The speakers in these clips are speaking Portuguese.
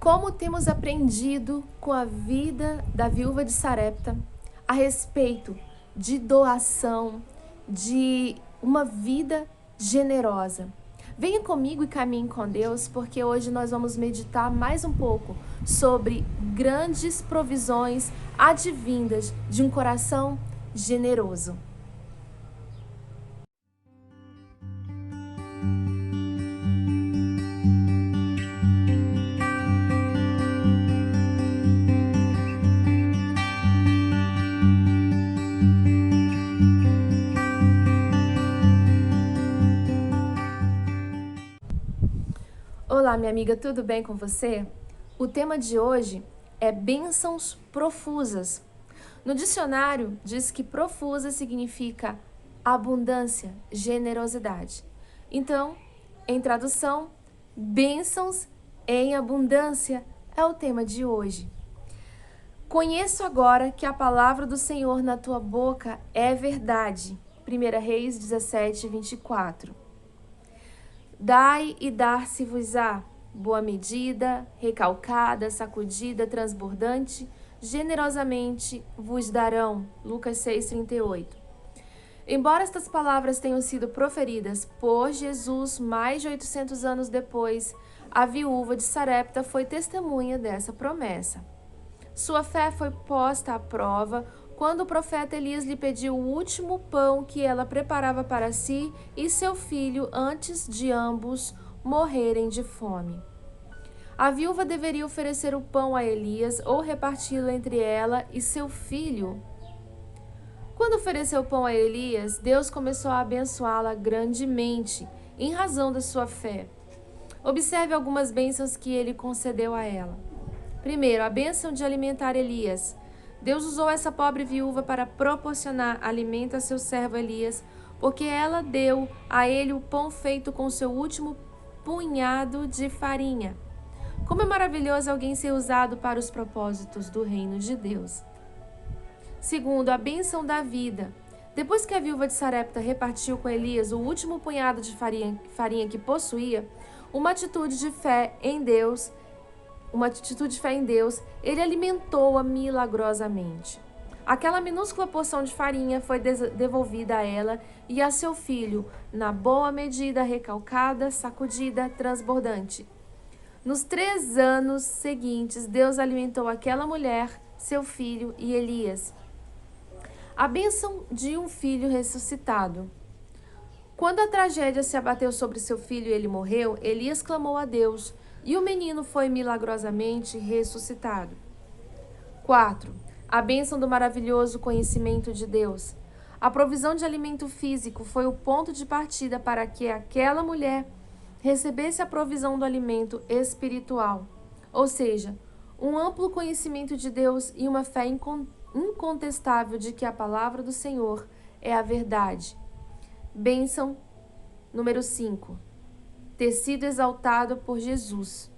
Como temos aprendido com a vida da viúva de Sarepta a respeito de doação, de uma vida generosa. Venha comigo e caminhe com Deus, porque hoje nós vamos meditar mais um pouco sobre grandes provisões advindas de um coração generoso. Olá, minha amiga, tudo bem com você? O tema de hoje é bênçãos profusas. No dicionário, diz que profusa significa abundância, generosidade. Então, em tradução, bênçãos em abundância é o tema de hoje. Conheço agora que a palavra do Senhor na tua boca é verdade. 1 Reis 17, 24. Dai e dar-se-vos-á, boa medida, recalcada, sacudida, transbordante, generosamente vos darão. Lucas 6,38. Embora estas palavras tenham sido proferidas por Jesus mais de 800 anos depois, a viúva de Sarepta foi testemunha dessa promessa. Sua fé foi posta à prova quando o profeta Elias lhe pediu o último pão que ela preparava para si e seu filho antes de ambos morrerem de fome. A viúva deveria oferecer o pão a Elias ou reparti-lo entre ela e seu filho. Quando ofereceu o pão a Elias, Deus começou a abençoá-la grandemente, em razão da sua fé. Observe algumas bênçãos que ele concedeu a ela. Primeiro, a bênção de alimentar Elias. Deus usou essa pobre viúva para proporcionar alimento a seu servo Elias, porque ela deu a ele o pão feito com seu último punhado de farinha. Como é maravilhoso alguém ser usado para os propósitos do reino de Deus. Segundo, a bênção da vida. Depois que a viúva de Sarepta repartiu com Elias o último punhado de farinha que possuía, uma atitude de fé em Deus, ele alimentou-a milagrosamente. Aquela minúscula porção de farinha foi devolvida a ela e a seu filho, na boa medida, recalcada, sacudida, transbordante. Nos 3 anos seguintes, Deus alimentou aquela mulher, seu filho e Elias. A bênção de um filho ressuscitado. Quando a tragédia se abateu sobre seu filho e ele morreu, Elias clamou a Deus, e o menino foi milagrosamente ressuscitado. 4. A bênção do maravilhoso conhecimento de Deus. A provisão de alimento físico foi o ponto de partida para que aquela mulher recebesse a provisão do alimento espiritual, ou seja, um amplo conhecimento de Deus e uma fé incontestável de que a palavra do Senhor é a verdade. Bênção número 5. Ter sido exaltado por Jesus.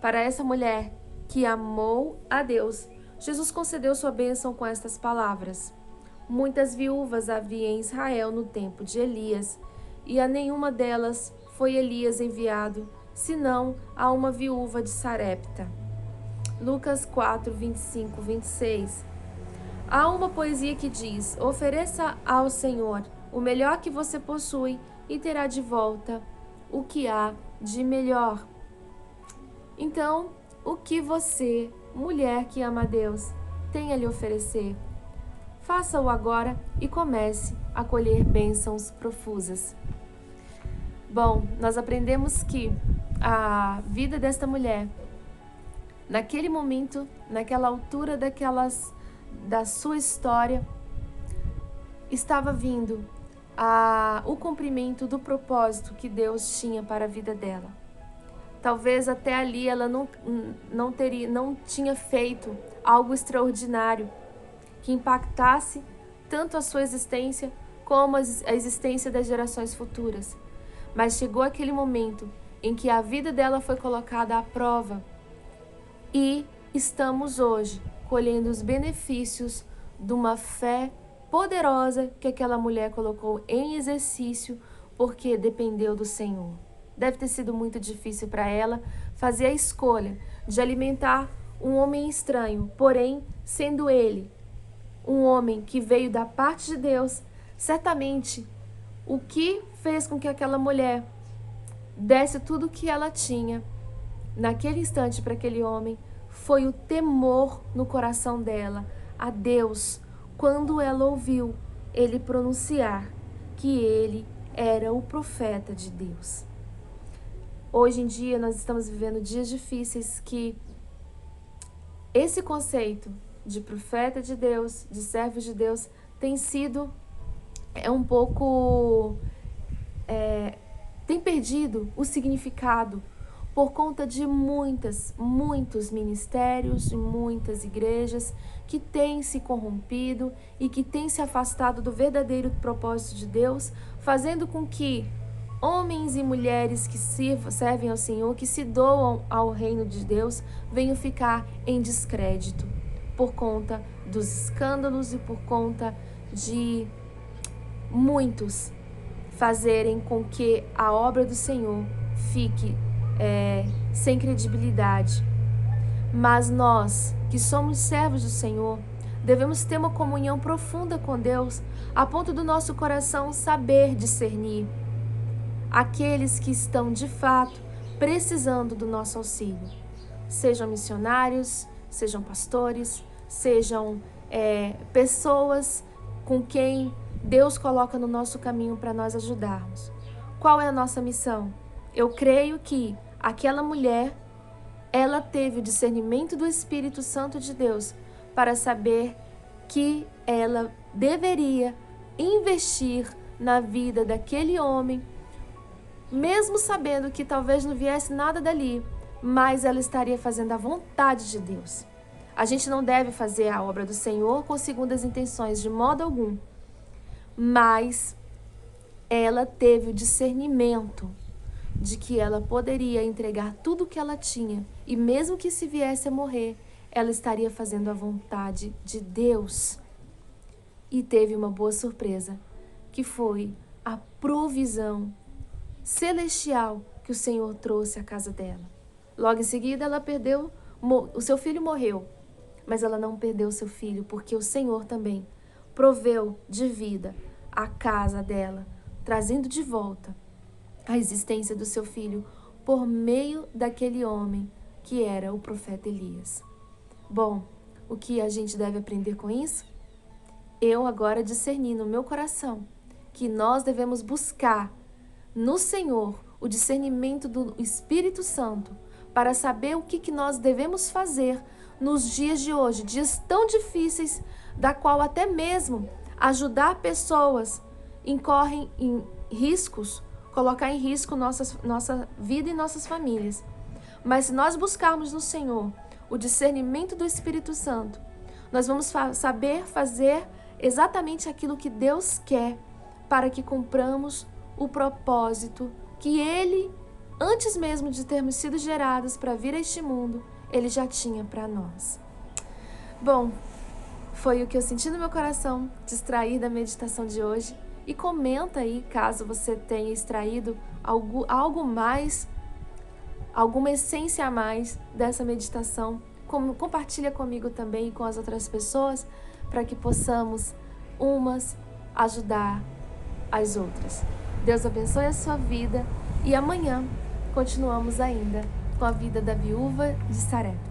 Para essa mulher que amou a Deus, Jesus concedeu sua bênção com estas palavras. Muitas viúvas havia em Israel no tempo de Elias, e a nenhuma delas foi Elias enviado, senão a uma viúva de Sarepta. Lucas 4, 25, 26. Há uma poesia que diz: ofereça ao Senhor o melhor que você possui e terá de volta o que há de melhor. Então, o que você, mulher que ama a Deus, tem a lhe oferecer? Faça-o agora e comece a colher bênçãos profusas. Bom, nós aprendemos que a vida desta mulher, naquele momento, naquela altura da sua história, estava vindo o cumprimento do propósito que Deus tinha para a vida dela. Talvez até ali ela não tinha feito algo extraordinário que impactasse tanto a sua existência como a existência das gerações futuras. Mas chegou aquele momento em que a vida dela foi colocada à prova e estamos hoje colhendo os benefícios de uma fé poderosa que aquela mulher colocou em exercício porque dependeu do Senhor. Deve ter sido muito difícil para ela fazia a escolha de alimentar um homem estranho, porém, sendo ele um homem que veio da parte de Deus, certamente o que fez com que aquela mulher desse tudo o que ela tinha naquele instante para aquele homem foi o temor no coração dela a Deus, quando ela ouviu ele pronunciar que ele era o profeta de Deus. Hoje em dia nós estamos vivendo dias difíceis que esse conceito de profeta de Deus, de servo de Deus, tem sido um pouco... tem perdido o significado por conta de muitos ministérios e muitas igrejas que têm se corrompido e que têm se afastado do verdadeiro propósito de Deus, fazendo com que homens e mulheres que servem ao Senhor, que se doam ao reino de Deus, venham ficar em descrédito por conta dos escândalos e por conta de muitos fazerem com que a obra do Senhor fique sem credibilidade. Mas nós, que somos servos do Senhor, devemos ter uma comunhão profunda com Deus, a ponto do nosso coração saber discernir aqueles que estão, de fato, precisando do nosso auxílio. Sejam missionários, sejam pastores, sejam pessoas com quem Deus coloca no nosso caminho para nós ajudarmos. Qual é a nossa missão? Eu creio que aquela mulher, ela teve o discernimento do Espírito Santo de Deus para saber que ela deveria investir na vida daquele homem, mesmo sabendo que talvez não viesse nada dali, mas ela estaria fazendo a vontade de Deus. A gente não deve fazer a obra do Senhor com segundas intenções, de modo algum. Mas ela teve o discernimento de que ela poderia entregar tudo o que ela tinha, e mesmo que se viesse a morrer, ela estaria fazendo a vontade de Deus. E teve uma boa surpresa, que foi a provisão celestial que o Senhor trouxe à casa dela. Logo em seguida, ela perdeu, o seu filho morreu, mas ela não perdeu o seu filho, porque o Senhor também proveu de vida a casa dela, trazendo de volta a existência do seu filho por meio daquele homem que era o profeta Elias. Bom, o que a gente deve aprender com isso? Eu agora discerni no meu coração que nós devemos buscar no Senhor o discernimento do Espírito Santo para saber o que nós devemos fazer nos dias de hoje, dias tão difíceis, da qual até mesmo ajudar pessoas incorrem em riscos, colocar em risco nossa vida e nossas famílias. Mas se nós buscarmos no Senhor o discernimento do Espírito Santo, nós vamos saber fazer exatamente aquilo que Deus quer para que cumpramos o propósito que Ele, antes mesmo de termos sido gerados para vir a este mundo, Ele já tinha para nós. Bom, foi o que eu senti no meu coração de extrair da meditação de hoje. E comenta aí, caso você tenha extraído algo mais, alguma essência a mais dessa meditação. Compartilha comigo também e com as outras pessoas, para que possamos umas ajudar as outras. Deus abençoe a sua vida e amanhã continuamos ainda com a vida da viúva de Sarepta.